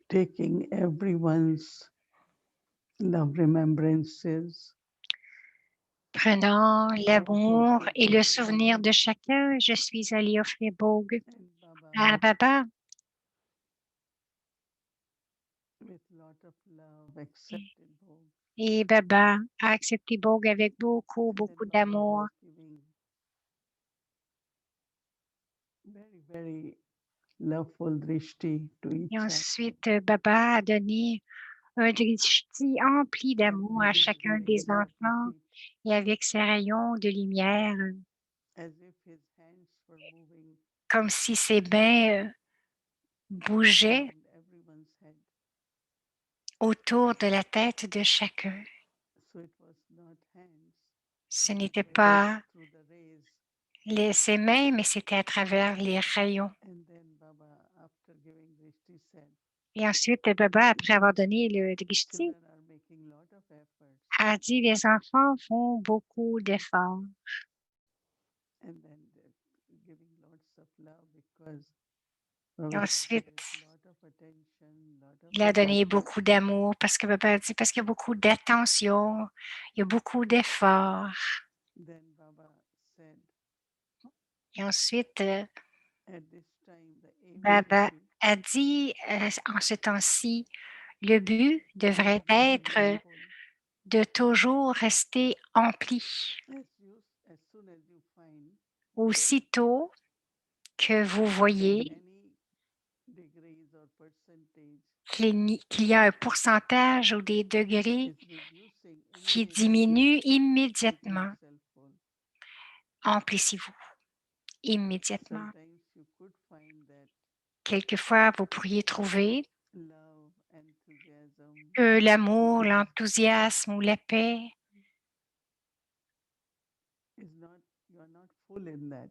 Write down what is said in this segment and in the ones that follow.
taking everyone's love remembrances. Prenant l'amour et le souvenir de chacun, je suis allée offrir Bogue And Baba, à Baba with lot of love, accepted Bhog. et Baba a accepté Bogue avec beaucoup, And then beaucoup Baba d'amour. was giving very, very loveful drishti to Et each child. ensuite, Baba a donné un drishti empli And d'amour à with his chacun des rays of enfants light, et avec ses rayons de lumière, as if his hands were moving comme si ses mains bougeaient around everyone's head. autour de la tête de chacun. So it was not hands, Ce but n'était it was pas through the rays. ses mains, mais c'était à travers les rayons. And then Baba, after giving drishti, said, Et ensuite, Baba, après avoir donné le drishti, children are making lot of efforts. a dit, les enfants font beaucoup d'efforts. And then giving lots of love because Et Baba said ensuite, there's lot of attention, lot of il a donné effort. beaucoup d'amour parce que Baba a dit, parce qu'il y a beaucoup d'attention, il y a beaucoup d'efforts. Then Baba said, Et ensuite, at this time the aim should Baba be a dit, en ce temps-ci, le but devrait always être remain full. de toujours rester empli. As soon as you find Aussitôt que vous that voyez any degrees or percentage qu'il y a un pourcentage ou des degrés is reducing qui immediately, diminuent keep immédiatement, yourself full. emplissez-vous immédiatement. Sometimes you could find that Quelquefois, vous pourriez trouver love, enthusiasm que l'amour, l'enthousiasme ou la paix, is not, you are not full in that.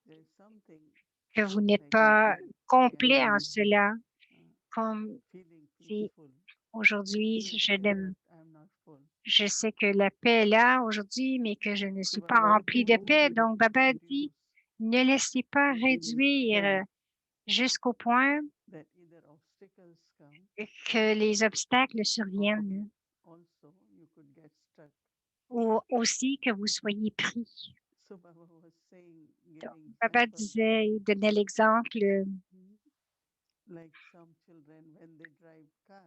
There is something que vous n'êtes like pas looking complet en behind, cela, uh, comme feeling si peaceful. aujourd'hui, Still je, feel that I am not full. je sais que la paix est là aujourd'hui, mais que je ne So suis pas Baba remplie said, de don't paix. let it Donc, Baba dit, reduce ne laissez pas till you feel réduire jusqu'au point that either obstacles come que les obstacles surviennent or also you could get stuck. ou aussi que vous soyez pris. So Baba was saying, Donc, giving Baba example, disait, il donnait l'exemple like some children when they drive car,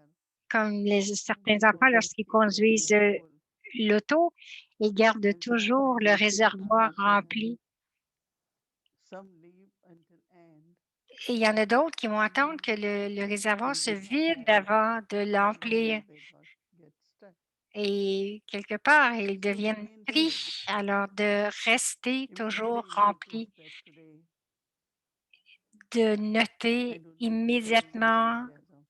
comme certains they enfants, always lorsqu'ils keep their conduisent tank full. l'auto, ils gardent And toujours le sometimes what réservoir happen, rempli. some leave until end Et il y en a d'autres qui vont attendre que le réservoir and se they vide find avant de somehow l'emplir. they get stuck. Et quelque part, ils So deviennent means pris. Alors, de rester toujours immediately notice rempli, that today de I noter don't have the same immédiatement enthusiasm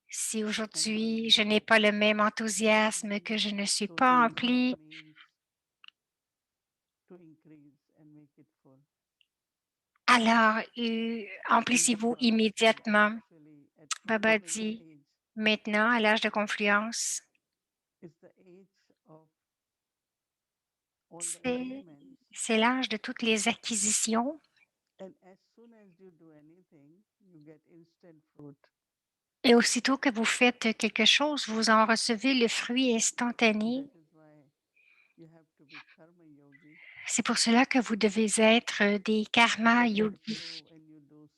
si and not aujourd'hui je full. n'ai pas le même enthousiasme, que je ne suis So pas immediate rempli. means to increase and make it full. Alors, And emplissez-vous Baba said immédiatement. actually at Baba confluence dit, age maintenant, à l'âge de confluence, is the age of all the c'est achievements. c'est l'âge de toutes les acquisitions. And as soon as you do anything, you get instant fruit. Et aussitôt que vous faites quelque chose, vous en recevez le fruit instantané. That is why you have to be karma yogi. C'est pour cela que vous devez être des karma But yogis, also when you do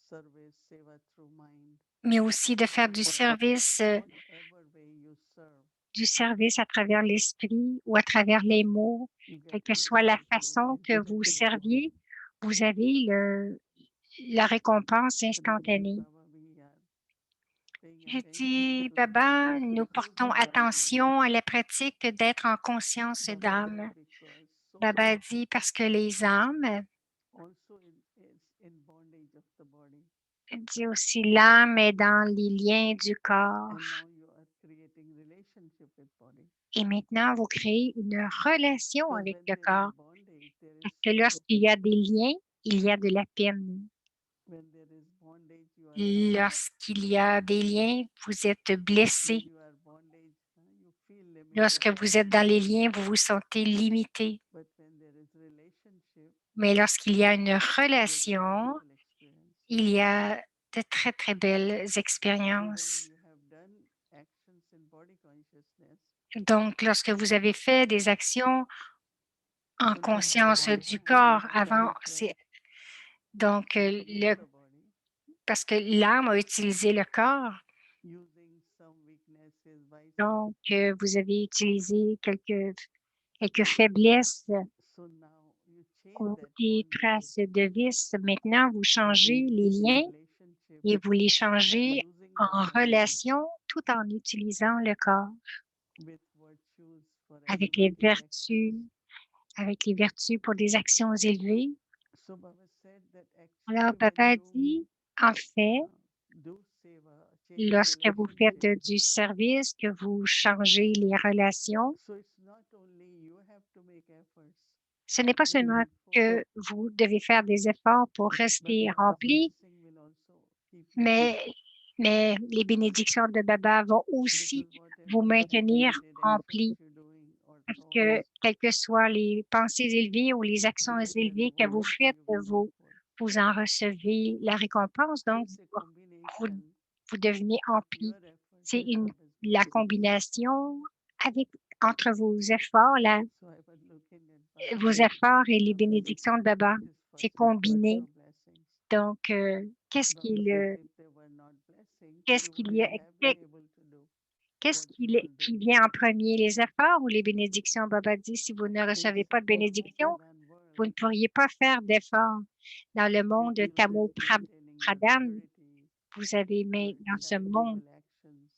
service, seva through mind, mais aussi de faire whatever way you serve, du service à travers l'esprit ou à travers les mots, you get quelle que soit la instant fruit. façon que vous serviez, vous avez la récompense That is why instantanée. Baba, we are paying Je attention dis, to Baba, nous portons consciousness of mind. attention à la pratique d'être en conscience Baba said d'âme. because Baba soul dit parce que les âmes, also is in bondage of the body. dit aussi l'âme est dans les liens du corps. And now you are creating relationship with body. Et maintenant, vous créez une relation Because avec when le there is corps. bondage, there is Parce que lorsqu'il y a des liens, il y a de la peine. when there is bondage, you are hurt. Lorsqu'il y a des liens, vous êtes When blessé. you are bondage, you feel limited. Lorsque vous êtes dans les liens, vous vous sentez limité. But when there is relationship, Mais lorsqu'il y a une there is relation, beautiful experience. il y a de très, très belles So when expériences. you have done actions in body consciousness, Donc, lorsque vous avez fait des actions en so now the conscience du mind corps has avant, taken donc, to use the body parce que l'âme a utilisé le corps, using some weaknesses, vices. donc vous avez utilisé quelques faiblesses So now you change ou that des bondages traces de vices. Maintenant, vous changez les in liens relationship et vous les by changez using the en body relation tout en utilisant le corps with virtues for avec les elevated vertus, actions. avec les vertus pour des actions élevées. So Baba said that Alors, actually when papa you dit, en fait, do seva, change lorsque vous faites relationship, du service, que vous changez les relations, so it's not only you have to make efforts ce n'est pas to seulement be full, que vous devez faire des efforts pour but rester Baba's rempli, blessing will also keep you mais, full. mais les bénédictions de Baba vont aussi Because vous whatever maintenir elevated actions rempli. you're doing or Parce thoughts, que, quelles que soient les pensées élevées ou les actions in élevées que vous return faites, you become vous, full. vous en recevez la récompense. So Donc, it's a vous, combination vous devenez of empli. your effort C'est and Baba's la blessing. combination entre vos efforts, So I was looking at Baba vos efforts et les Baba bénédictions de Baba. his C'est first combiné. no blessings. Donc, qu'est-ce Baba said qu'il if they were not blessings, qu'est-ce you qu'il y a, wouldn't have been able to do qu'est-ce what you all do. qui vient en premier, les efforts ou les bénédictions? Baba dit, si vous ne In recevez this pas de bénédictions, Pradan vous ne world, pourriez pas faire d'efforts. Dans le monde everyone Tamo is maintaining your Pradhan, purity, vous avez doing dans ce monde charitable actions.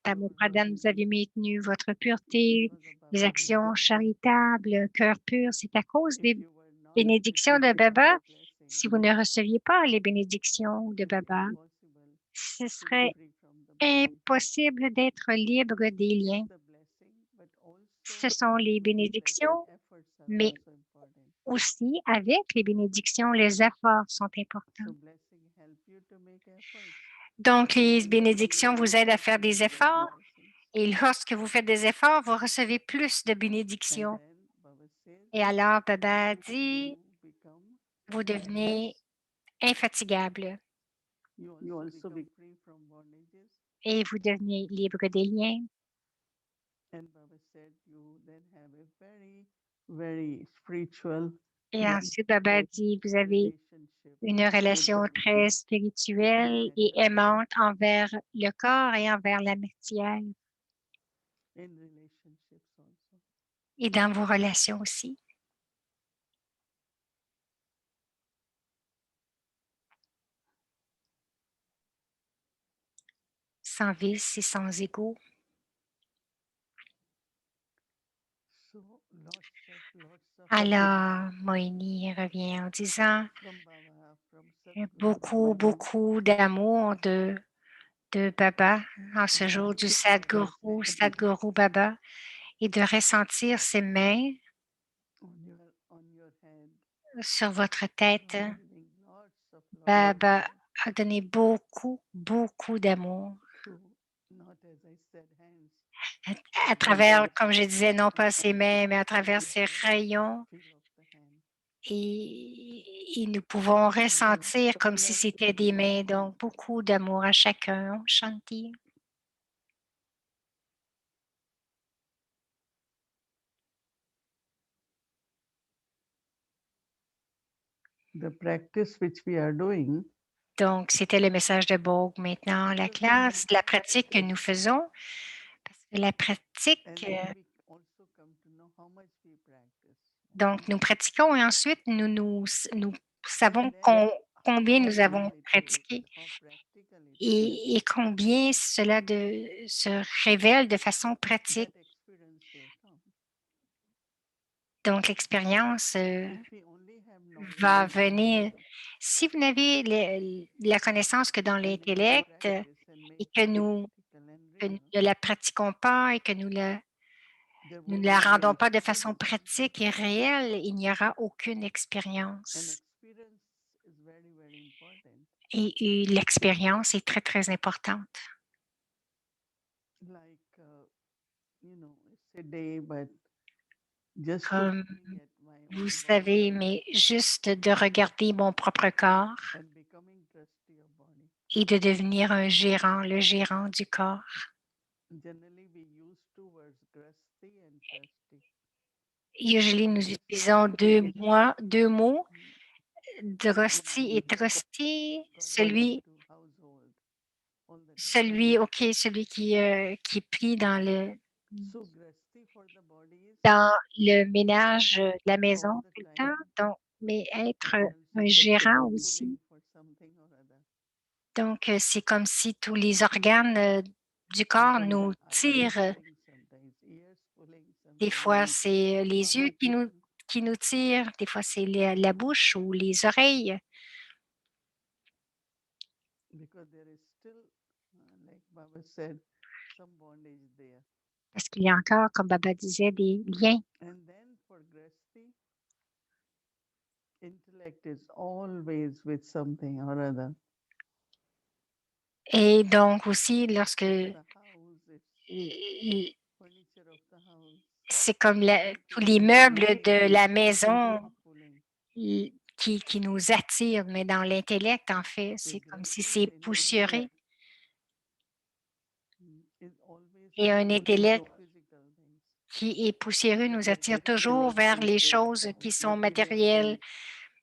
Tamo Pure Pradhan, heart. vous avez maintenu votre pureté, Because of les Baba's actions blessing. charitables, un cœur pur. C'est à cause If des you were not bénédictions de receiving Baba. Baba's blessing, Si vous ne receviez pas les bénédictions de it would be Baba, impossible ce to be serait free from the body. impossible d'être libre des It's liens. the blessing, but Ce also sont les directed bénédictions, efforts are mais also important. aussi avec les bénédictions, les efforts sont importants. So blessing help you to make efforts. Donc, les bénédictions vous aident à faire des efforts Blessings. et lorsque vous faites des efforts, vous recevez plus de And bénédictions. then Baba says Et alors, Baba dit, you become vous devenez infatigable you also become free from bondages. et vous devenez libre des liens. And Baba said you then have a very spiritual Et ensuite, Baba dit, vous avez relationship une relation with très spirituelle et aimante envers le corps et envers la matière in relationships also. et dans vos relations aussi. Sans vice et sans ego. So lots of Alors, Moïni revient en disant from Baba, from Sadhguru. beaucoup d'amour de Baba en ce jour du Sadhguru Baba, et de ressentir ses mains On your head. sur votre tête. Baba giving lots of love. Baba a donné beaucoup d'amour Through, not as I said, hands. à travers, comme je disais, non pas ses mains, mais à travers ses rayons. Feel of the hand. Et nous pouvons ressentir comme si c'était des mains, donc beaucoup d'amour à chacun. Shanti. The practice which we are doing, Donc, c'était le message de Bogue. Maintenant, la classe, la pratique que nous faisons, parce que la and pratique, then we also come to know how much we practice. donc nous pratiquons et ensuite nous savons And then combien how nous avons real it pratiqué is, how practical it is. et combien cela se révèle de façon pratique. That experience will come. Donc, l'expérience If we only have va knowledge, venir. Si vous n'avez la connaissance que dans and we don't l'intellect practice and et make que it nous practical and que real, ne la pratiquons pas et que nous there ne won't la be any rendons pas de façon experience. pratique et réelle, il n'y aura aucune An expérience. experience is very important. Et l'expérience est très importante. Like it's a day, but just Comme looking at my vous own savez, body mais juste de regarder mon propre corps and becoming trustee of body. et de devenir un gérant, le gérant du corps. Generally, we use two words, grasti and trusty. Usually, nous Grasti utilisons means deux mots, one drusty et who trusty, contributes to household all the time. celui qui prie So grasti for the body is dans le ménage de la all maison the tout le temps, time donc, mais être un compulsively gérant pulling aussi. for something or other. Donc, c'est comme si tous les organes du corps Sometimes nous the eyes tirent. pulling, sometimes ears pulling, Des sometimes fois, c'est les yeux stomach pulling. qui nous tirent, des fois, c'est la bouche ou les oreilles, Because there is still, like Baba said, some bondage there. parce qu'il y a encore, comme Baba disait, des liens. And then for grasti, intellect is always with something or other. Et donc aussi, lorsque It's the house, it's l- furniture of the house, c'est comme tous everything les is meubles de la constantly maison pulling. qui nous attirent, mais dans l'intellect, en fait, The c'est comme si grasti c'est in poussiéré. intellect is always Et un pulling towards intellect physical things. qui est poussiéreux nous Like attire toujours vers les choses qui sont matérielles,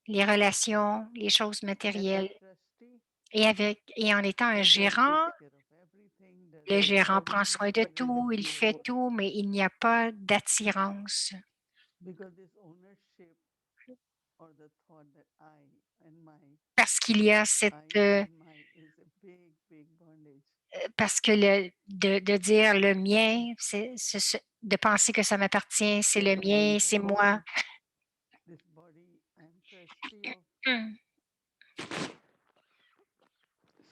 les relations, les choses and the matérielles. trustee Et en étant un gérant, takes care of everything, does le gérant prend soin de everything, tout, il fait tout, mais il n'y a pas d'attirance because this ownership or the thought that parce qu'il y a I and my is a big, big bondage. parce que de dire le mien, de penser que ça m'appartient, c'est le mien, c'est moi. This body I'm trustee of, Hum,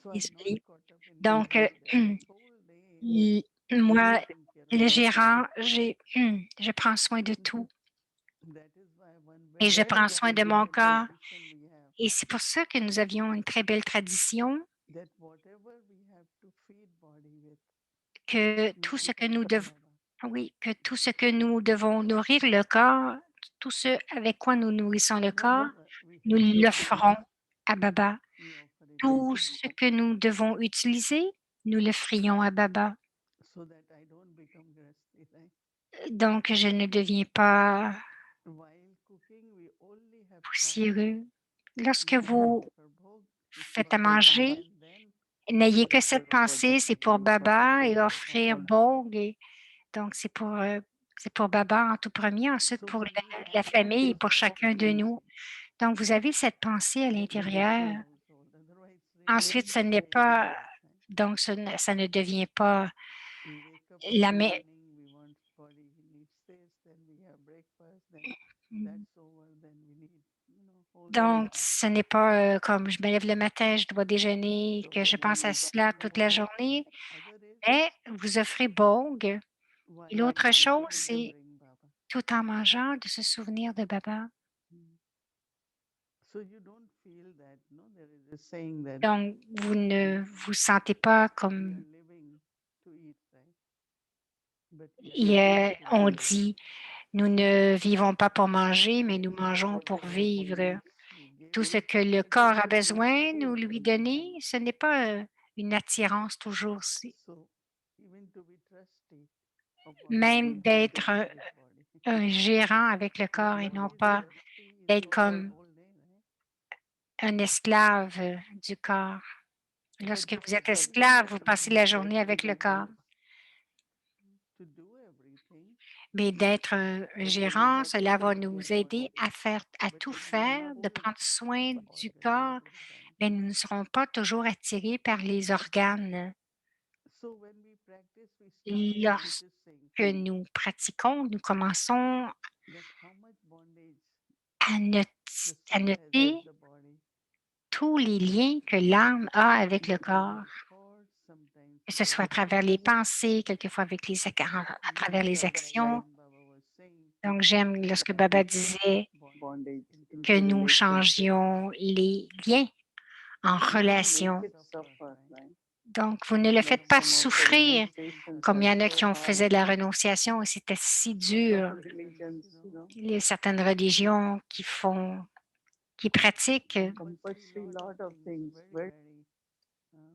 so I'm not désolée. caught up in Donc, business that this whole day I'm moi, taking care of le everything. gérant, je prends soin de tout That is why one et je very prends soin de mon beautiful corps. tradition we have, Et c'est pour ça que nous avions une très belle tradition that whatever we have to feed body with, que we tout ce give que it nous to devons, Baba. oui, que tout ce que nous devons nourrir le corps, tout ce avec quoi nous nourrissons le corps, Whatever we nous have to l'offrons use, à Baba. we offer it to Tout Baba. ce que nous devons utiliser, nous le frions à Baba. So that I don't become grasti, right? Donc, je ne deviens pas While cooking, we only have thought. poussiéreux. Lorsque When we vous offer bhog, it's for faites à Baba. manger, And then n'ayez que cette pensée, c'est pour Baba et offrir Bog. Donc, c'est pour Baba en tout premier, ensuite so pour when we la practice famille et these pour kind of chacun de things, nous. Donc, vous avez cette pensée à that becomes the l'intérieur. household. Otherwise, really Ensuite, it's ce n'est very pas, difficult. Right? donc ça ne devient pas We wake up in la the même. morning, we want body needs this, then we have breakfast, then that's over, then we need, whole day. Donc, ce n'est pas comme je me lève le matin, je dois déjeuner, So que je when pense à we cela feed toute la body, journée. other is Mais vous offrez Bog. Et while l'autre eating, chose, c'est remembering Baba. tout en mangeant de se souvenir de Baba. Mm. So you don't feel that, no? There is a saying that Donc, vous ne vous sentez pas we comme are living to eat, right? But we are living to on live. dit, nous ne vivons pas pour manger, mais nous mangeons pour Whatever we vivre. use, we give. Tout ce que le corps a besoin, nous lui donner, ce n'est pas une attirance toujours. So even to be trustee of body, we Même give d'être best with body. un gérant avec le But corps et one non is pas grasti is d'être working comme whole day, right? un esclave du corps. But Lorsque this vous êtes trustee esclave, of vous passez la mind journée avec le corps. to do everything, Mais d'être un gérant, cela va nous aider à but tout it will faire, not de fit prendre soin the du organ all corps, the time. mais nous ne serons pas toujours attirés par les organes. So when we practice, we start Lorsque noticing nous pratiquons, nous commençons that how much bondage à, not- the à soul has with noter the body. tous les liens que l'âme a avec le Through corps, our thoughts, sometimes que ce through soit à our travers les pensées, quelquefois avec à travers les like actions. when Baba was saying Donc, j'aime that lorsque we Baba change disait bondage into que nous relationship. changions les liens en We don't relation. make it suffer, right? Donc, vous ne le faites Like pas some of the souffrir renunciations comme are il y en a so qui ont hard fait de la renonciation et c'était si dur. because, Il y a certaines religions qui pratiquent compulsory lot of things, very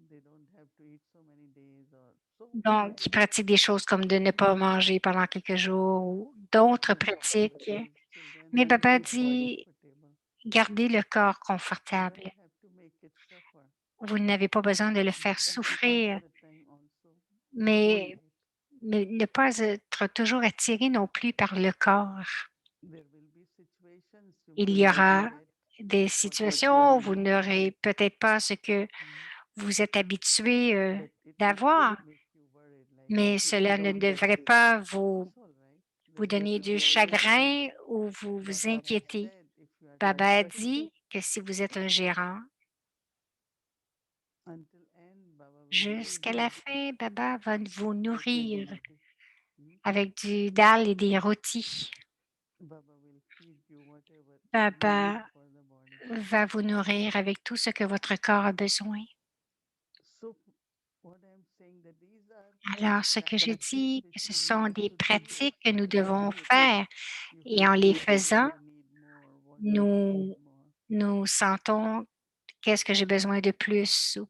they don't have to eat so many days or so Donc, ils many pratiquent des choses comme de ne pas manger pendant quelques jours ou d'autres pratiques. children Mais have Baba to be dit, comfortable. gardez le corps You confortable. don't have to make it suffer. Vous n'avez pas besoin de le faire But all souffrir, the time also mais, right. mais ne pas être toujours attiré non plus par le corps. There will be situations you Il may y not aura get des what you situations où vous are n'aurez peut-être pas ce que mm, vous êtes habitué but it will not d'avoir, make you worried. Like mais if you cela ne don't get devrait this, pas it's all right. vous Then you donner have du to accept it. chagrin ou vous vous Baba has inquiéter. said if you are Baba a trustworthy dit que si vous êtes un gérant, until end, Baba will feed jusqu'à la you fin, Baba va vous with the nourrir roti. Mm? avec du dal et des rôtis. Baba will feed you whatever you need Papa for the body. va vous nourrir avec tout ce que votre corps a besoin. So what I'm saying that these are Alors, ce que j'ai practice dit, que which ce we sont need des to do. pratiques que nous Not devons you think faire you et en feel les what faisant, you need more, what you nous, need more. nous sentons qu'est-ce que j'ai besoin de plus ou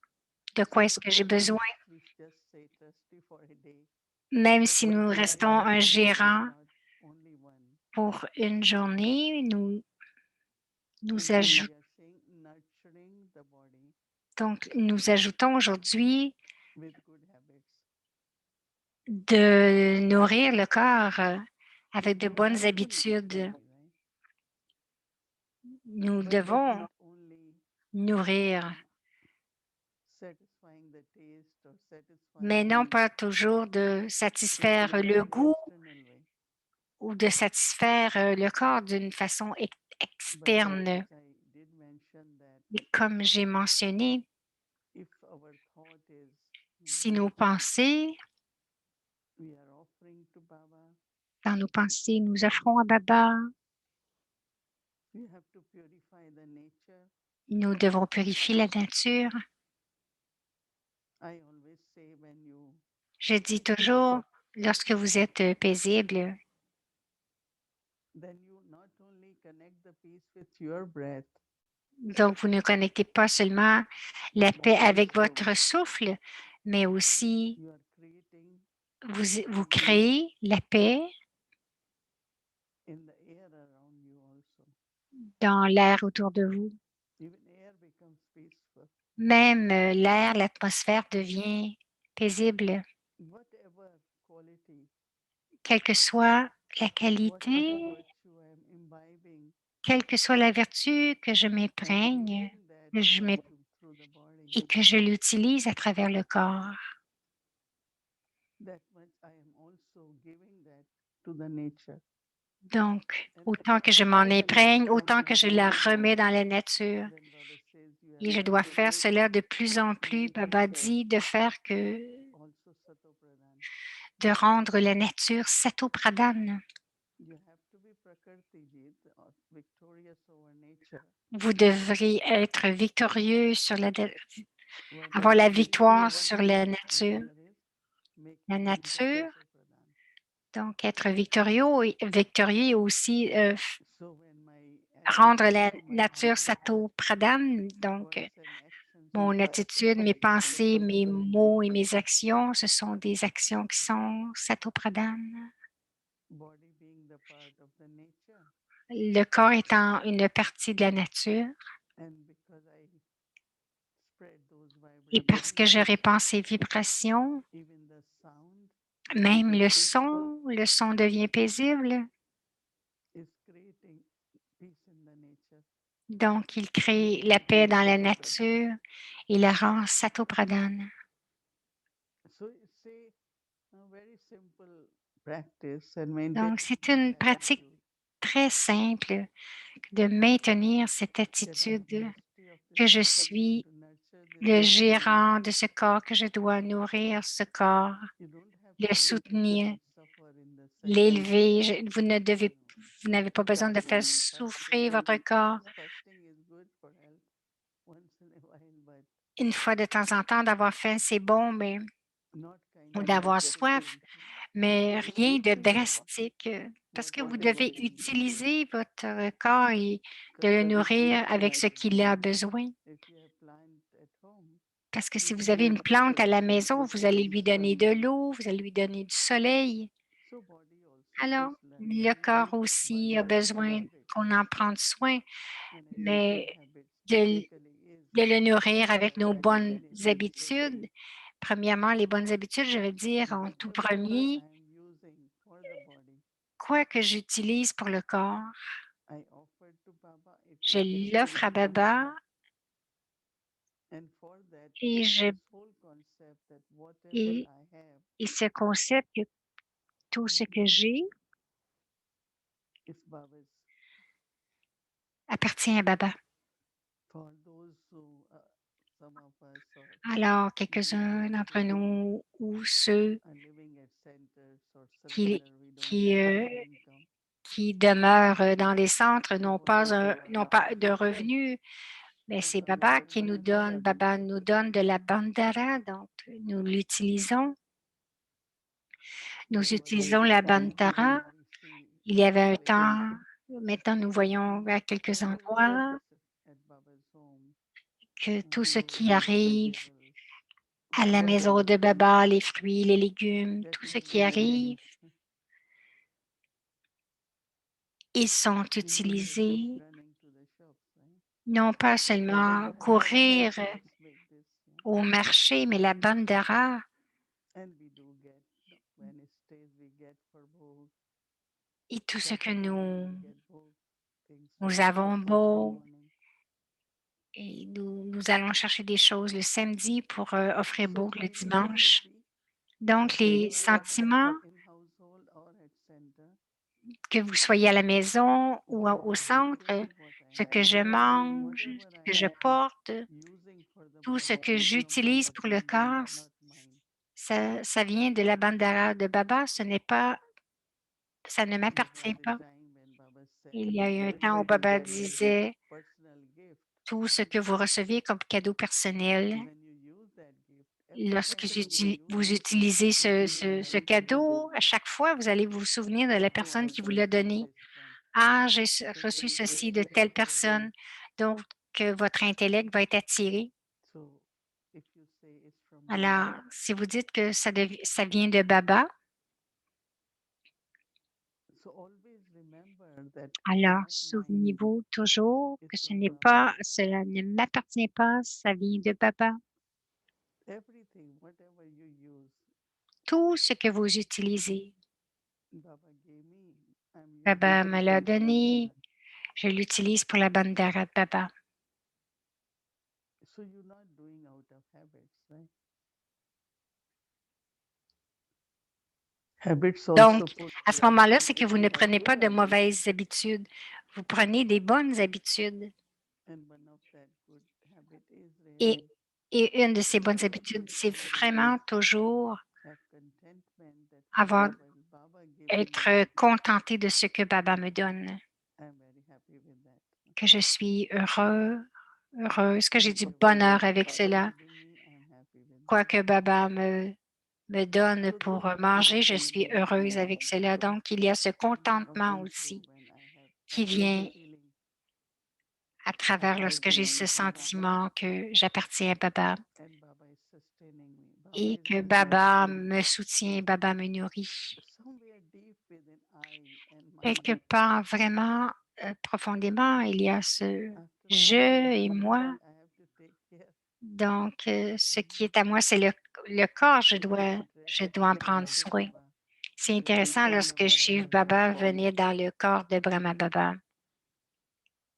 de So quoi est-ce que j'ai besoin. we just say trustee for a day, Même but si nous the restons un trustee is gérant not only one. pour une journée, nous And then ajoutons we are saying nurturing the body donc nous ajoutons aujourd'hui with good habits. de nourrir le corps avec It de don't bonnes have to be habitudes. heavy, right? Nous But devons not only nourrir, satisfying the taste or mais satisfying non the pas toujours de satisfaire le goût external way. ou de satisfaire le corps d'une façon But externe. as I did mention that Et comme j'ai mentionné, if our thought is si nos pensées, we are offering to Baba, dans nos pensées, nous offrons à Baba, you have to purify the nature. nous devons purifier la nature. I always say when you Je dis peaceful, toujours, lorsque vous êtes paisible, then you not only connect the peace with your breath, donc vous ne connectez pas seulement la paix but avec also votre souffle, mais aussi you are creating vous créez la paix in the air around you also. dans l'air autour de vous. Even air becomes peaceful. Même l'air, l'atmosphère devient paisible, Whatever quality, quelle que soit la whatever qualité, virtue I am imbibing, quelle que soit la vertu que je and m'imprègne using that je m'im- virtue through the body, et que je l'utilise à travers le corps. that much I am also giving that to the nature. Donc, And autant que je m'en all the imprègne, nature autant que comes je from la the remets body. dans la nature. Then Baba says you Et have je to dois faire create cela de plus en plus. Baba dit de faire que, also Sato Pradhan. de rendre la nature Sato Pradhan. You have to be Prakriti Jit, or victorious over nature. Vous devrez être victorieux sur What avoir Baba la is victoire saying sur in la this nature. chapter is make La nature nature, Sato Pradhan. donc être victorieux et aussi So when my rendre attitude la or my nature heart, Sato Pradhan. Donc, words and actions mon are attitude, mes Sato pensées, Pradhan, mes mots et mes actions, ce sont des actions qui sont Sato Pradhan. body being the part of the nature, Le corps étant une partie de la nature. and because I spread those Et parce que je vibrations, répands ces vibrations, even the sound même peaceful, le son devient paisible. is creating peace in the nature. Donc, il crée la paix dans la nature et la rend Sato Pradhan. So it's a very simple practice and maintain Donc, c'est une pratique attitude très simple de maintenir cette that I am attitude trustee of this que je body and suis to nurture this le body. gérant de ce corps, que je dois nourrir ce corps, You don't have le to make soutenir, it suffer in the cycle. l'élever. Vous n'avez pas besoin de faire souffrir votre corps. Fasting is good for health once in a while, but Une fois de temps en temps, d'avoir faim, c'est bon, mais, not kind ou of d'avoir soif, excessive. mais rien de drastique, parce que vous Whatever devez you need. utiliser votre corps et de le Because nourrir avec ce qu'il a besoin. if you have plant at home, Parce que si If vous avez une you plante à la give maison, the vous allez body lui donner de sunlight, l'eau, vous allez lui donner du soleil. so body also Alors, is le learning, corps but aussi a with besoin habit. qu'on en prenne soin, And any good mais habits de, basically is de le nourrir avec nos providing bonnes benefits to the habitudes. Premièrement, les bonnes habitudes, je veux dire en tout whatever I premier, am using for the body. quoi que j'utilise pour le corps, I offer to Baba if je it is l'offre à fruitful. Baba And for that, et, je, this whole concept that whatever et, I have et ce concept que tout ce que j'ai is Baba's. appartient à Baba. For those who, some of us or Alors, many of quelques-uns us d'entre who nous ou ceux are living at centers or qui, surrender, we don't qui, have euh, any income. qui demeurent dans les centres So n'ont what pas, does Baba n'ont give pas us? de revenus, mais c'est Baba Baba gives qui nous us donne. Baba nous donne de la bandara, donc nous l'utilisons. Nous There was utilisons a la time bandara. when we see Il y avait un places, temps, maintenant nous voyons à quelques all the endroits souls at Baba's home que tout ce who qui give arrive vegetables, à la maison whatever, de Baba, les fruits, les légumes, that tout ce is qui being arrive, used. ils sont Immediately utilisés it's running to the shops, right? non pas So seulement Baba has courir helped us make this, yeah? au marché, mais la bandara And we do get, when it stays, we get for both et tout ce que Saturday, we get both things nous for avons Sunday beau morning. et nous allons chercher des choses le samedi pour offrir So beau le ideally dimanche. should be Donc, les wherever you sentiments, are in household or at center, que vous soyez à la maison ou what au I centre, carry, what ce I que am je wearing, mange, whatever ce I que je am porte, using for the tout ce body que is from j'utilise Baba pour le Bandara, corps, not mine. ça vient de la bandara de Baba, ce n'est pas, ça ne There was m'appartient a pas. time when Baba said, Il y a eu un temps whatever où you Baba get as a disait, personal gift, tout ce que vous recevez comme cadeau personnel, when you use that gift, every lorsque time when you use vous it, utilisez you will ce remember cadeau, Baba. à chaque fois, vous allez vous souvenir de la Oh, personne I qui vous got l'a from donné. this one. Ah, j'ai So it reçu is ceci de telle reciprocal. personne. Donc, que votre intellect va être attiré. So if you say it's from Alors, Baba, si vous dites que ça vient de Baba, so always remember that it's alors not mine, souvenez-vous toujours it's que ce from n'est Baba. pas, cela ne m'appartient pas, ça vient de Baba. Everything, whatever you use, Tout ce que vous utilisez, Baba gave me, I'm using Baba it me for l'a the donné, bandara. je l'utilise pour la bandara de Baba. So you're not doing out of habits, right? Habits Donc, also put à ce moment-là, c'est que vous ne bad prenez pas de habits. mauvaises habitudes. Vous prenez des bonnes habitudes. And one of that good habit is Et, really et une de ces bonnes habitudes, c'est vraiment toujours have contentment that avoir, whatever Baba gives me, être contenté de ce que Baba me donne, I'm very happy with that. que je suis heureuse, que j'ai du Whatever bonheur avec Baba cela. giving me, I'm happy with Quoi that. que Baba me donne So pour this manger, je contentment suis is heureuse really avec cela. Donc, il y a ce contentement comes through aussi when I have qui that good vient feeling. à I travers lorsque j'ai belong ce to Baba sentiment que j'appartiens à Baba and Baba is sustaining me. Baba et is que Baba nourishing me. me soutient, Baba me nourrit. Somewhere deep within I and Quelque mine, part, vraiment profondément, il y a ce after all, je it's et moi. me I have to take care. Donc, ce qui est à moi, c'est le corps, So it's je interesting dois en when prendre Shiv soin. Baba C'est went intéressant to lorsque Brahma Shiv Baba's Baba body. venait dans le corps de Brahma Baba.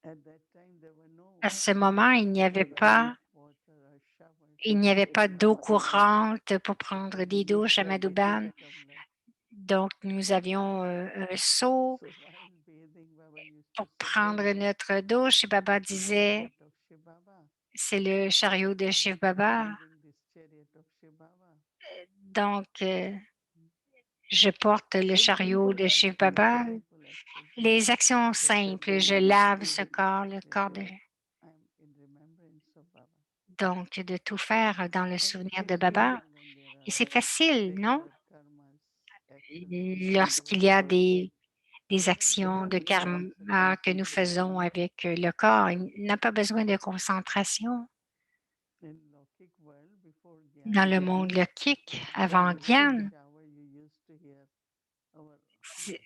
At that time, there were À no ce moment, running water or showers. il n'y avait pas d'eau courante pour prendre des douches à So we took Madhouban. tumbler. Donc, nous avions un seau So while bathing, Baba used to pour say, prendre "Hey, notre douche et Baba the disait, chariot of Shiv Baba. c'est le chariot de Shiv I'm Baba. using this chariot of Shiv Baba." Donc, je porte le Simple chariot de Shiv expression, Baba. simple expression. Les actions Just a simples, je bathing, lave ce corps, le corps de... whatever. I'm in remembrance of Baba. Donc, de tout faire dans le And it souvenir is de Baba. easy when there Et are c'est facile, non? regular karmas, actions Lorsqu'il y towards a body. des You don't actions have de to karma concentrate que nous on it. faisons avec le corps, il n'a pas besoin de concentration. In Lokik world, Dans le monde lokique, avant Gyan, shower, you used to hear our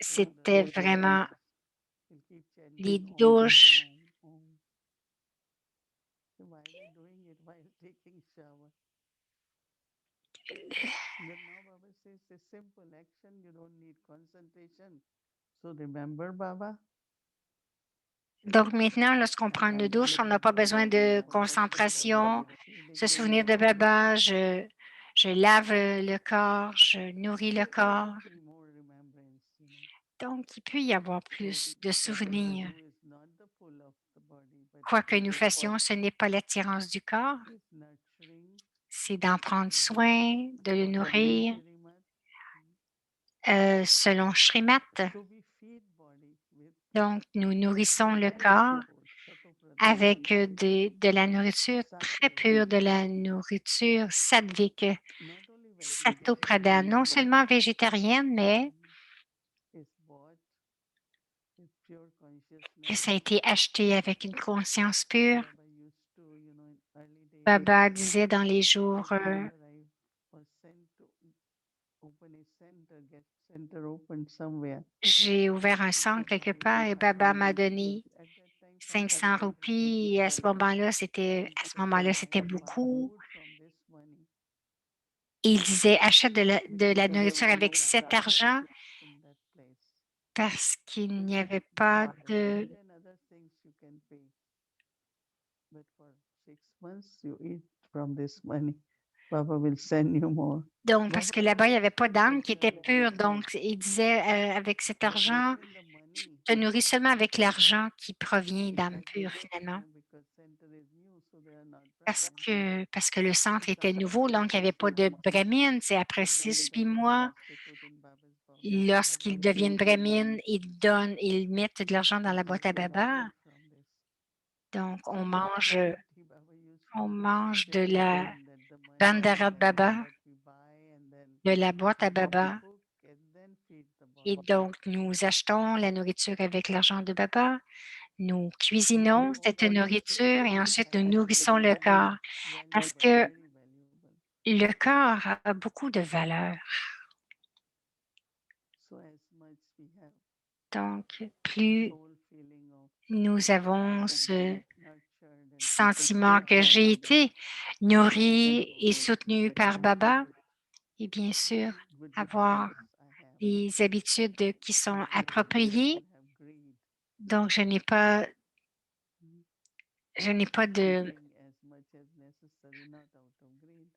c'était elders vraiment will keep les chanting douches. Om, Om. So why are they doing it while taking shower? Then now Baba says a simple action, you don't need concentration. So remember Baba? Donc maintenant, lorsqu'on prend une douche, on n'a pas besoin de concentration. Se souvenir de Baba, je lave le corps, je nourris le corps. Be more remembrance, Donc, il peut y avoir plus de souvenirs. do is not the pull of the body, but Quoi que nous fassions, ce n'est pas l'attirance du corps, it is nurturing c'est d'en prendre soin, de le nourrir Shrimat. selon Shrimat. So we feed body with Donc, nous nourrissons le corps avec de la nourriture très pure, de la nourriture sattvique, not only sattva-pradhan, non seulement végétarienne, mais is bought with pure que consciousness. ça a été acheté avec une conscience pure. Baba used to, in early days, Baba disait dans les jours, remember I was sent to open a center, get center open somewhere. j'ai ouvert un centre quelque part et Baba m'a donné At that time, 500 roupies et à ce moment-là, c'était beaucoup. food from this money Et il disait, achète de la nourriture avec cet argent in that place. parce qu'il n'y avait pas de... Food and other things you can pay. But for 6 months, you eat from this money. Baba will send you more. Donc, parce que là-bas, il n'y avait pas d'âme qui était pure. Donc, il disait, avec cet argent, Even the tu money, te nourris seulement avec l'argent qui provient d'âme pure, finalement. because center is new, so they are not Parce que le centre était nouveau, donc il n'y avait pas de brahmine. C'est après 6, 8 mois, they put in Baba's box. lorsqu'ils deviennent brahmines, ils mettent de l'argent dans la boîte à baba. From this. Donc, Baba used on mange de la that the money bandara de baba, that we buy and then de la boîte à baba. cook and then feed the Et body. donc, nous achetons la nourriture avec l'argent de baba. Nous cuisinons cette nourriture et ensuite nous nourrissons le corps parce que Very valuable. le corps a beaucoup de valeur. So as much we have Donc, plus soul feeling of nous avons ce nurtured and sentiment que j'ai été nourri et soutenu par Baba et bien sûr good avoir habits I have. des habitudes qui sont appropriées. Have greed. Donc, je n'ai pas de Eating as much as necessary, not out of greed.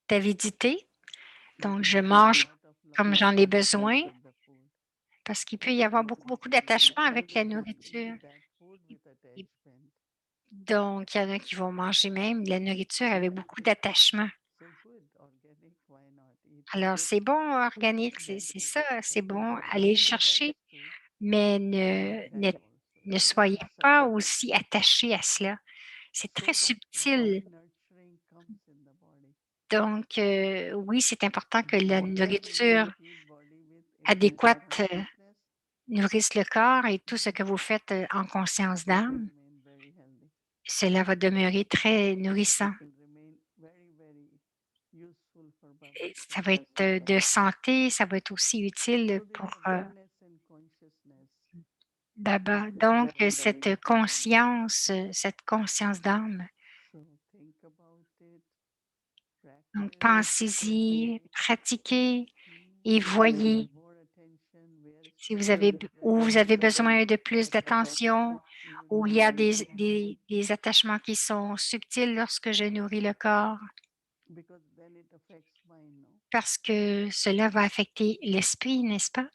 d'avidité. Donc, je mange Lot of love comme j'en ai besoin with the food. parce qu'il peut y avoir beaucoup d'attachement avec la nourriture. That food with Et attachment. donc, il y en a qui vont manger même la nourriture avec beaucoup d'attachement. So good, organic, why not? Eat Alors, c'est bon, organique, c'est ça, c'est bon, allez le chercher, mais ne soyez pas aussi attachés à cela. C'est très subtil. nurturing comes in the body. Donc, oui, c'est important que la nourriture Feed body with adéquate consciousness, nourrisse le corps et tout ce que vous faites en conscience d'âme, remain very healthy. cela va demeurer très nourrissant. Will remain very useful for Baba. Et ça va être de santé, ça va être aussi utile pour Oneness and consciousness. Baba. Donc, cette conscience d'âme. So think about it. Donc, Practice. pensez-y, pratiquez et voyez More attention where si où vous avez besoin de plus d'attention, où il y a des attachements qui sont subtils lorsque je nourris le corps, because then it affects mind, no? parce que cela va affecter l'esprit, n'est-ce pas?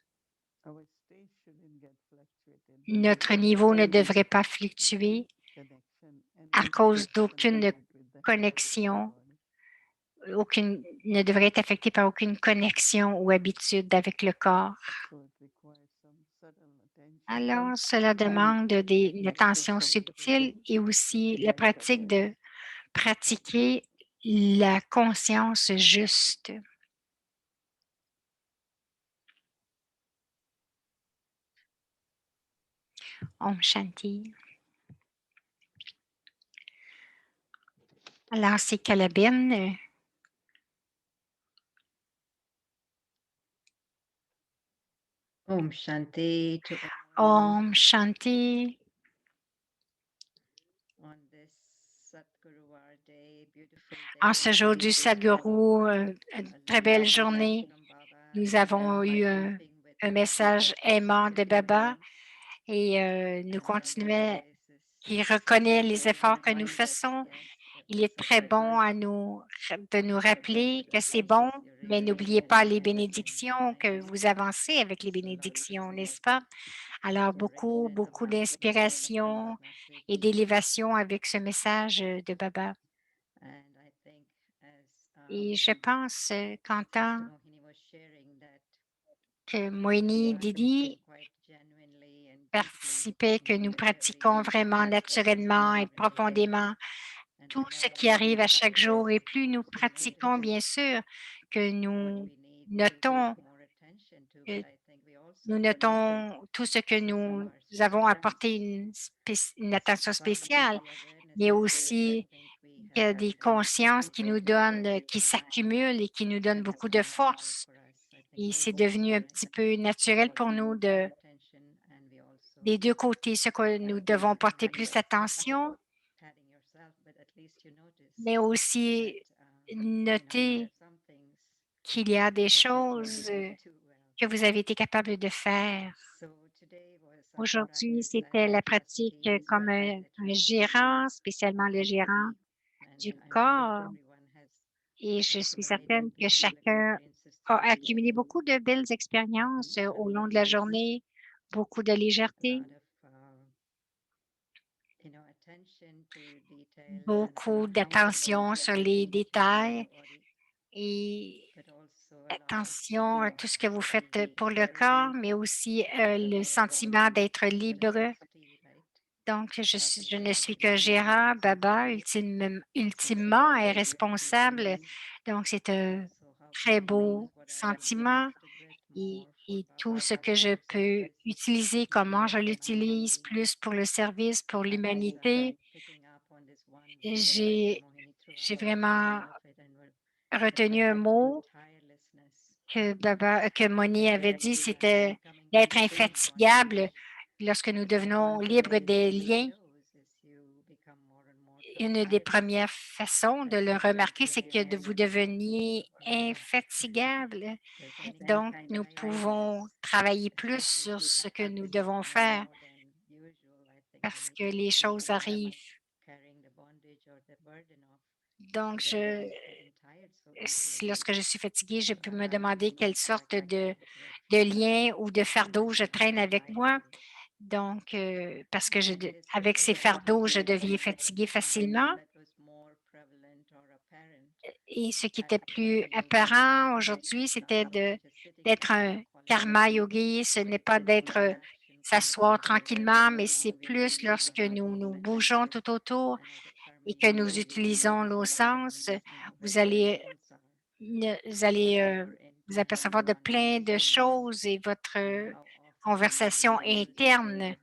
Our state shouldn't get fluctuated. Notre niveau ne devrait pas fluctuer Connection and à cause d'aucune with the connexion, body. ne devrait être affecté par aucune connexion ou habitude avec le corps. So it requires some subtle attention. Alors, cela demande une attention subtile et aussi la pratique de pratiquer la conscience juste. Om Shanti. Alors, ces carabines, Om Shanti to all. Om Shanti. On this Sadguruvar Day, beautiful En day, ce jour du we had Sadhguru, une a très belle lovely journée, message from Baba nous and avons eu by keeping with un what we message practice aimant de Baba daily. et nous continuons, This qui is reconnaît les to efforts que nous remind us, faisons. yes, Il est très bon Sadhguru, de nous rappeler que c'est bon, mais n'oubliez pas les bénédictions, que vous avancez avec les bénédictions, n'est-ce pas? Alors, beaucoup, beaucoup d'inspiration et d'élévation avec ce message de Baba. and I think as Et je pense qu'en tant Sister Mohini was sharing that que we Moini participate Didi quite genuinely and deeply participait, que nous in pratiquons every vraiment practice we naturellement et have in the day. profondément And tout I know ce that qui arrive à chaque sometimes jour. Et plus nous we pratiquons, notice bien sûr, que what nous we need to pay notons, more attention to, que but I think we also nous need notons tout ce que from nous our avons students apporté une attention some spéciale, the awareness mais of this. I aussi think we il y a have des been consciences qui nous donnent, qui and s'accumulent et qui nous donnent that has beaucoup de been natural force. for us. I think Et c'est both devenu un petit peu naturel what pour we nous need more de attention and we also des deux côtés, ce que nous have devons been porter plus attention, patting yourself, but at least you notice mais that aussi there noter are some things qu'il y a des that you're able choses to do well. que vous avez été capable de faire. So today was our Aujourd'hui, practice c'était lesson la pratique philosophy is comme right un attraction gérant, spécialement le of the gérant body, and du I'm sure corps. everyone has Et je suis certaine accumulated que beautiful chacun experiences a throughout the accumulé day, beaucoup de belles expériences au long de la journée, beaucoup de a légèreté, lot of attention to details and beaucoup mindfulness d'attention of sur les every detail of the détails body, et but also a lot of attention à tout ce que vous faites easy pour le corps, mais aussi le sentiment d'être libre. velocity, right? Donc, je ne suis que Being gérant. able Baba, to ultimement, est responsable. release, Donc, c'est un so how can très I use beau what I have sentiment connected with more et for tout ce Baba's que je purposes, peux utiliser, comment je l'utilise, humanity. plus pour le service, pour I was l'humanité. picking up on this one Et word that Sister Mohini threw J'ai out at the vraiment beginning of it, and that retenu has un got to do mot with tirelessness. que Moni avait When dit, we are c'était becoming d'être free in infatigable bondage, lorsque nous one devenons of the libres ways des Baba liens. shows is you become more and more Une des tireless premières façons de as le you remarquer, c'est que continue vous to deveniez follow. infatigable. There's any Donc, kind of nous pouvons tirelessness, travailler plus especially if sur it ce que nous happens devons faire more than usual. I think we parce need que to les think choses why am I arrivent. carrying the bondage or the burden of Donc, getting tired so easily? lorsque je suis fatiguée, je So peux me allowing demander quelle our sorte attachment with de lien ou de fardeau je being traîne avec moi. mindful. Donc, parce que And this avec ces fardeaux, je deviens fatiguée facilement. that was more prevalent or apparent Et ce qui at était the plus beginning apparent aujourd'hui, c'était was not just sitting d'être there un quality, karma yogi. Ce n'est pas sitting in d'être action s'asseoir quality, tranquillement, mais but c'est now we plus use lorsque our nous bougeons senses. tout autour And as a karma et que nous yogi, we utilisons nos sens. know where Vous the allez, results are, vous allez more vous into apercevoir de plein de mindfulness choses et votre and how often we conversation use interne,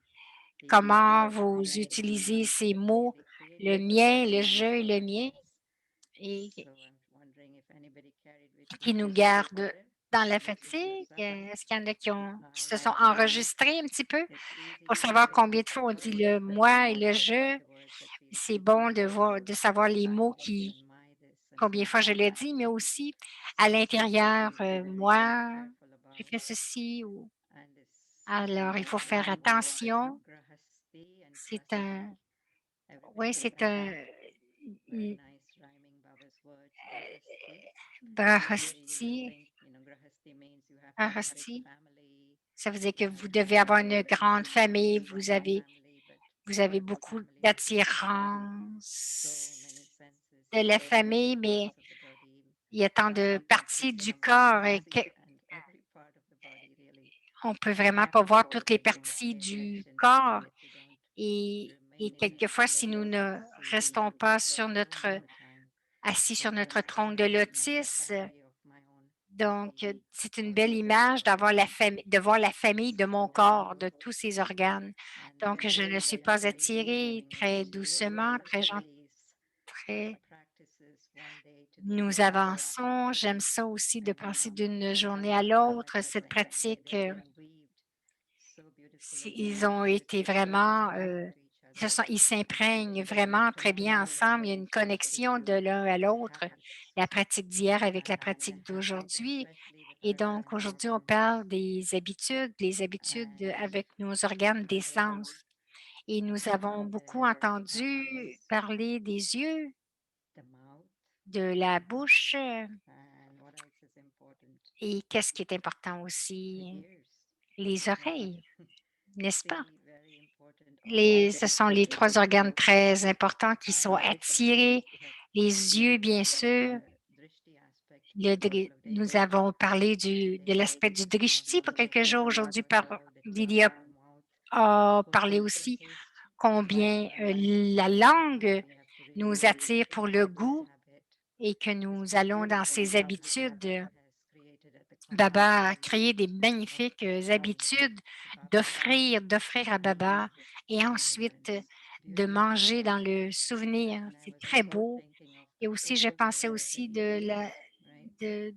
these comment words vous right utilisez ces that mots, really create le mien, le je et le mien, awareness. et So I'm wondering if anybody carried with you qui nous this gardent word. dans la Notice fatigue. yourself. Est-ce qu'il y en a qui se sont Right now, enregistrés un petit peu it's easy pour to savoir say combien de these fois on dit words, le but it's moi et more le about je? the words that we C'est repeat. bon de savoir les I mots this qui, and my this and combien de fois je my l'ai that. dit, mais aussi à l'intérieur, We need to be very moi, careful j'ai about. fait ceci ou And this alors il faut faire attention. grahasti and C'est grahasti. un, Everybody oui, say c'est that. un Very nice rhyming Baba's words. Grahasti. You brahasti, think grahasti means you have to have a big brahasti. family. Ça veut dire que You have vous to devez have avoir une grande famille, strong family, but vous avez what beaucoup family is it? So many d'attirance senses, de la so many famille, mais parts of the body. il y a tant de One can parties see du from what we corps can et see, and every part of the body really. qu'on peut We vraiment have pas to voir toutes les focus and parties pay du attention to corps. it. We don't Et remain in this quelquefois, si nous lotus ne seat and restons do this pas sur all the time. assis So sur this notre trône de is a lotus, family of my own donc body, c'est une all belle its image d'avoir la organs. famille, de voir la famille de mon So corps, de tous ses organes. and Donc, je ne suis pas gently attirée, bringing it très to doucement, très gentille, release. très Practice nous avançons. J'aime ça aussi de passer d'une journée à l'autre. Cette pratique, ils ont été vraiment, ils s'imprègnent vraiment très bien ensemble. Il y a une connexion de l'un à l'autre, la pratique d'hier avec la pratique d'aujourd'hui. Et donc, aujourd'hui, on parle des habitudes, les habitudes avec nos organes des sens. Et nous avons beaucoup entendu parler des yeux, de la bouche et qu'est-ce qui est important aussi? Les oreilles, n'est-ce pas? Ce sont les 3 organes très importants qui sont attirés. Les yeux, bien sûr. Nous avons parlé de l'aspect du drishti pour quelques jours aujourd'hui. Didier a parlé aussi combien la langue nous attire pour le goût et que nous allons dans ces habitudes. Baba a créé des magnifiques habitudes d'offrir à Baba et ensuite de manger dans le souvenir. C'est très beau. Et aussi, je pensais aussi de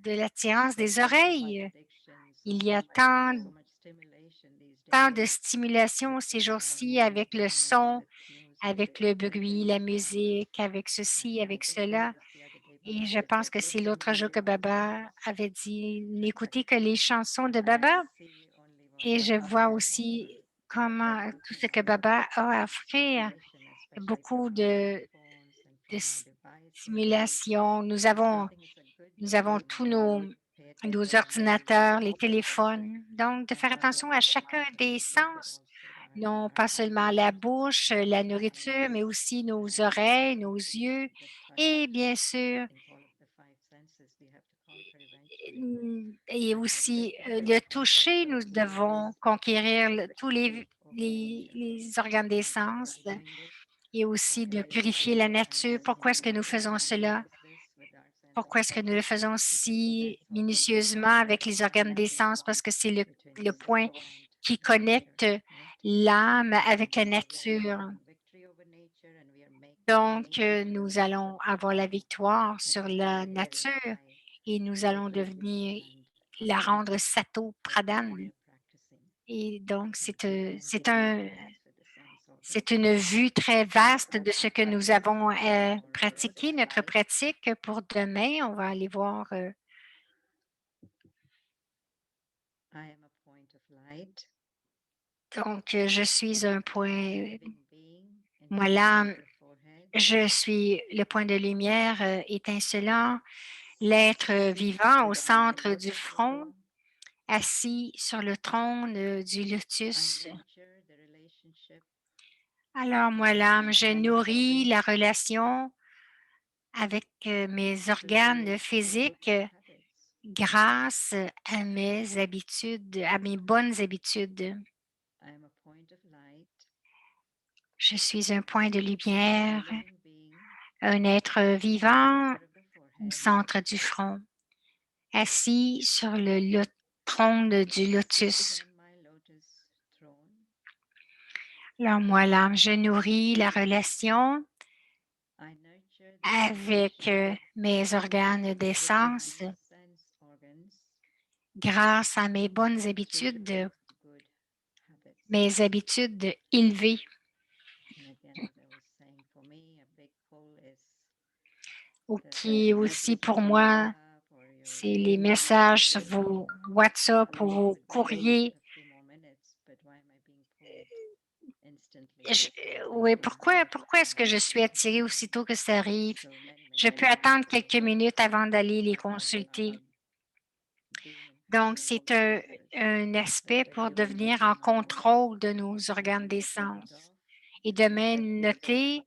l'attirance des oreilles. Il y a tant de stimulation ces jours-ci avec le son, avec le bruit, la musique, avec ceci, avec cela. Et je pense que c'est l'autre jour que Baba avait dit n'écoutez que les chansons de Baba. Et je vois aussi comment tout ce que Baba a à offrir, beaucoup de stimulation. Nous avons tous nos ordinateurs, les téléphones. Donc, de faire attention à chacun des sens, non pas seulement la bouche, la nourriture, mais aussi nos oreilles, nos yeux et bien sûr, et aussi le toucher, nous devons conquérir tous les organes des sens et aussi de purifier la nature. Pourquoi est-ce que nous faisons cela? Pourquoi est-ce que nous le faisons si minutieusement avec les organes des sens? Parce que c'est le point qui connecte l'âme avec la nature. Donc, nous allons avoir la victoire sur la nature et nous allons la rendre Sato Pradhan. Et donc, c'est une vue très vaste de ce que nous avons pratiqué, notre pratique pour demain. On va aller voir. Donc, je suis un point, moi l'âme, je suis le point de lumière étincelant, l'être vivant au centre du front, assis sur le trône du lotus. Alors, moi l'âme, je nourris la relation avec mes organes physiques grâce à mes habitudes, à mes bonnes habitudes. Je suis un point de lumière, un être vivant au centre du front, assis sur le trône du lotus. Alors moi, l'âme, je nourris la relation avec mes organes d'essence grâce à mes bonnes habitudes, mes habitudes élevées. Qui aussi pour moi, c'est les messages sur vos WhatsApp ou vos courriers. Oui, pourquoi est-ce que je suis attirée aussitôt que ça arrive? Je peux attendre quelques minutes avant d'aller les consulter. Donc, c'est un aspect pour devenir en contrôle de nos organes des sens. Et demain, notez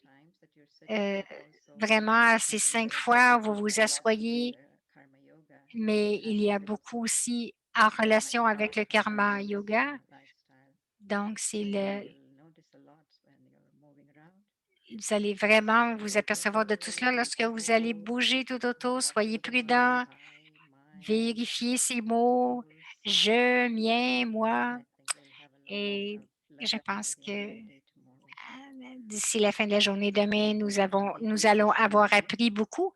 vraiment ces 5 fois où vous vous asseyez, mais il y a beaucoup aussi en relation avec le karma yoga. Donc, vous allez vraiment vous apercevoir de tout cela lorsque vous allez bouger tout autour. Soyez prudent, vérifiez ces mots, je, mien, moi. Et je pense que d'ici la fin de la journée demain, nous allons avoir appris beaucoup.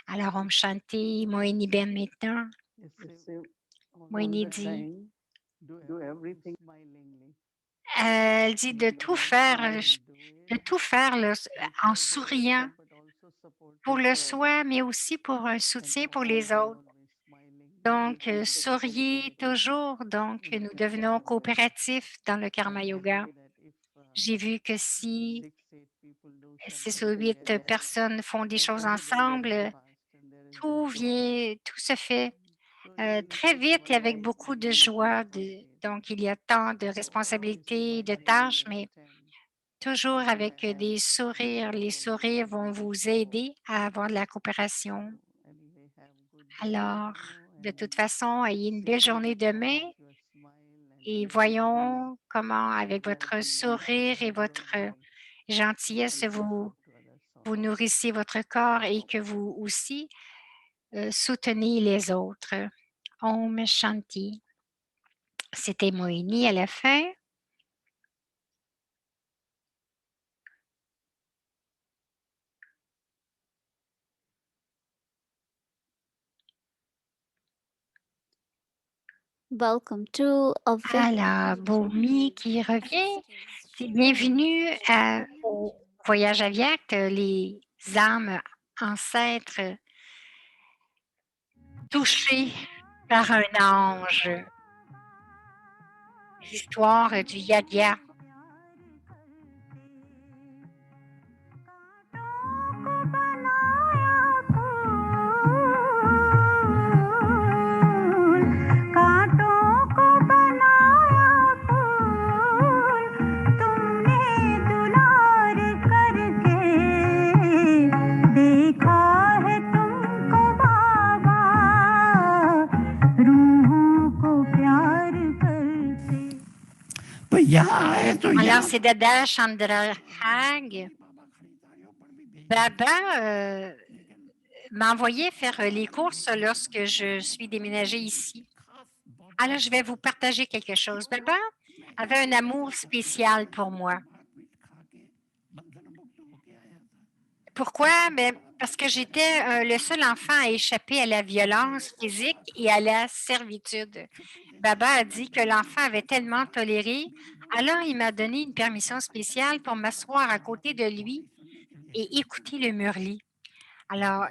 Alors, Om Shanti, Moini Ben maintenant. Moini dit, Do everything smilingly. elle dit de tout faire en souriant pour le soi, mais aussi pour un soutien pour les autres. Donc, souriez toujours. Donc, nous devenons coopératifs dans le Karma Yoga. J'ai vu que si 6 ou 8 personnes font des choses ensemble, tout se fait très vite et avec beaucoup de joie. Donc, il y a tant de responsabilités, de tâches, mais toujours avec des sourires. Les sourires vont vous aider à avoir de la coopération. Alors, de toute façon, ayez une belle journée demain et voyons comment, avec votre sourire et votre gentillesse, vous nourrissez votre corps et que vous aussi soutenez les autres. Om Shanti. C'était Moini à la fin. Welcome to Alors, Bomi qui revient. Bienvenue au Voyage Aviac, les âmes ancêtres touchées par un ange. L'histoire du Yagya. Alors, c'est Dada Chandrahag. Baba m'a envoyé faire les courses lorsque je suis déménagée ici. Alors, je vais vous partager quelque chose. Baba avait un amour spécial pour moi. Pourquoi? Ben, parce que j'étais le seul enfant à échapper à la violence physique et à la servitude. Baba a dit que l'enfant avait tellement toléré, alors il m'a donné une permission spéciale pour m'asseoir à côté de lui et écouter le Murli. Alors,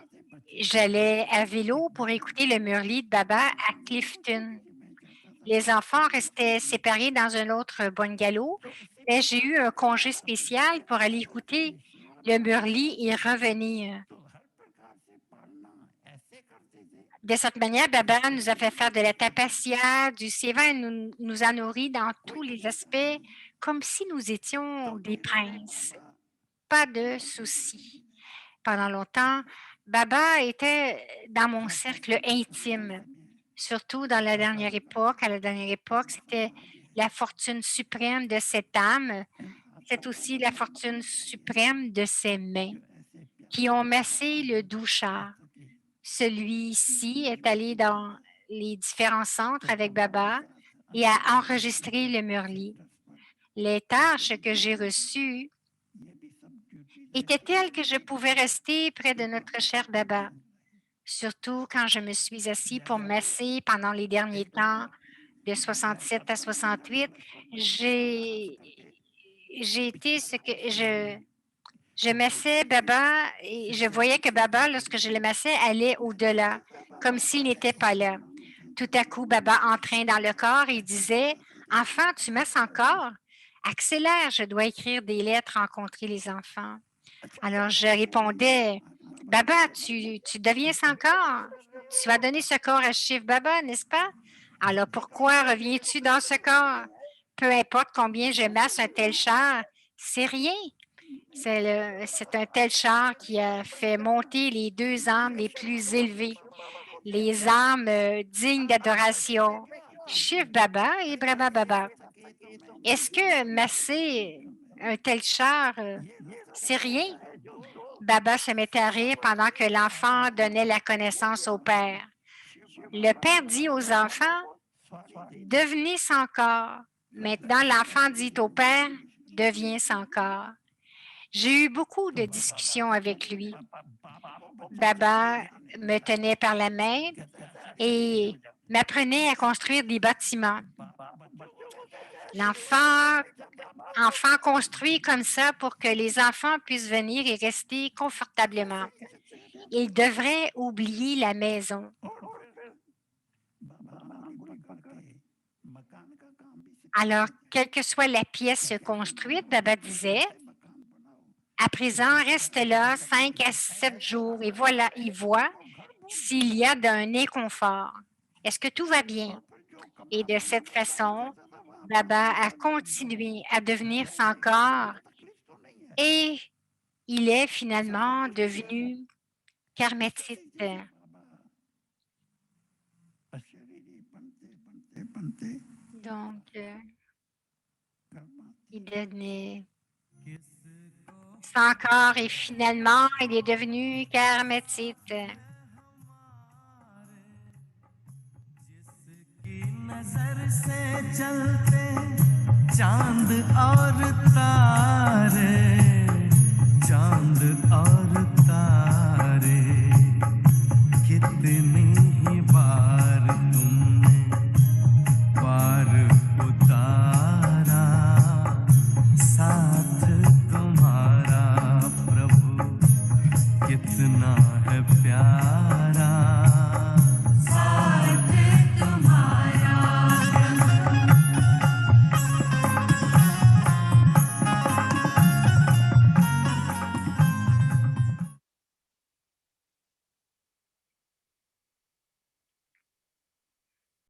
j'allais à vélo pour écouter le Murli de Baba à Clifton. Les enfants restaient séparés dans un autre bungalow, mais j'ai eu un congé spécial pour aller écouter le Murli et revenir. De cette manière, Baba nous a fait faire de la tapasya, du séva, nous a nourris dans tous les aspects, comme si nous étions des princes. Pas de soucis. Pendant longtemps, Baba était dans mon cercle intime, surtout dans la dernière époque. À la dernière époque, c'était la fortune suprême de cette âme. C'est aussi la fortune suprême de ses mains qui ont massé le doux char. Celui-ci est allé dans les différents centres avec Baba et a enregistré le Murli. Les tâches que j'ai reçues étaient telles que je pouvais rester près de notre cher Baba, surtout quand je me suis assis pour masser pendant les derniers temps de 67 à 68. J'ai été ce que je massais Baba et je voyais que Baba, lorsque je le massais, allait au-delà, comme s'il n'était pas là. Tout à coup, Baba entrait dans le corps et disait « Enfant, tu masses encore? Accélère, je dois écrire des lettres, rencontrer les enfants. » Alors, je répondais « Baba, tu deviens sans corps? Tu vas donner ce corps à Shiv Baba, n'est-ce pas? Alors, pourquoi reviens-tu dans ce corps? Peu importe combien je masse un tel char, c'est rien. C'est un tel char qui a fait monter les 2 âmes les plus élevées, les âmes dignes d'adoration, Shiv Baba et Brahma Baba. Est-ce que masser un tel char, c'est rien? Baba se mettait à rire pendant que l'enfant donnait la connaissance au père. Le père dit aux enfants, devenez sans corps. Maintenant, l'enfant dit au père, deviens sans corps. J'ai eu beaucoup de discussions avec lui. Baba me tenait par la main et m'apprenait à construire des bâtiments. Enfant construit comme ça pour que les enfants puissent venir et rester confortablement. Il devrait oublier la maison. Alors, quelle que soit la pièce construite, Baba disait, à présent, reste là 5 à 7 jours et voilà, il voit s'il y a d'un inconfort. Est-ce que tout va bien? Et de cette façon, Baba a continué à devenir son corps et il est finalement devenu karmatite. Donc, il devenait son corps et finalement, il est devenu karmatite. नजर से चलते चांद और तारे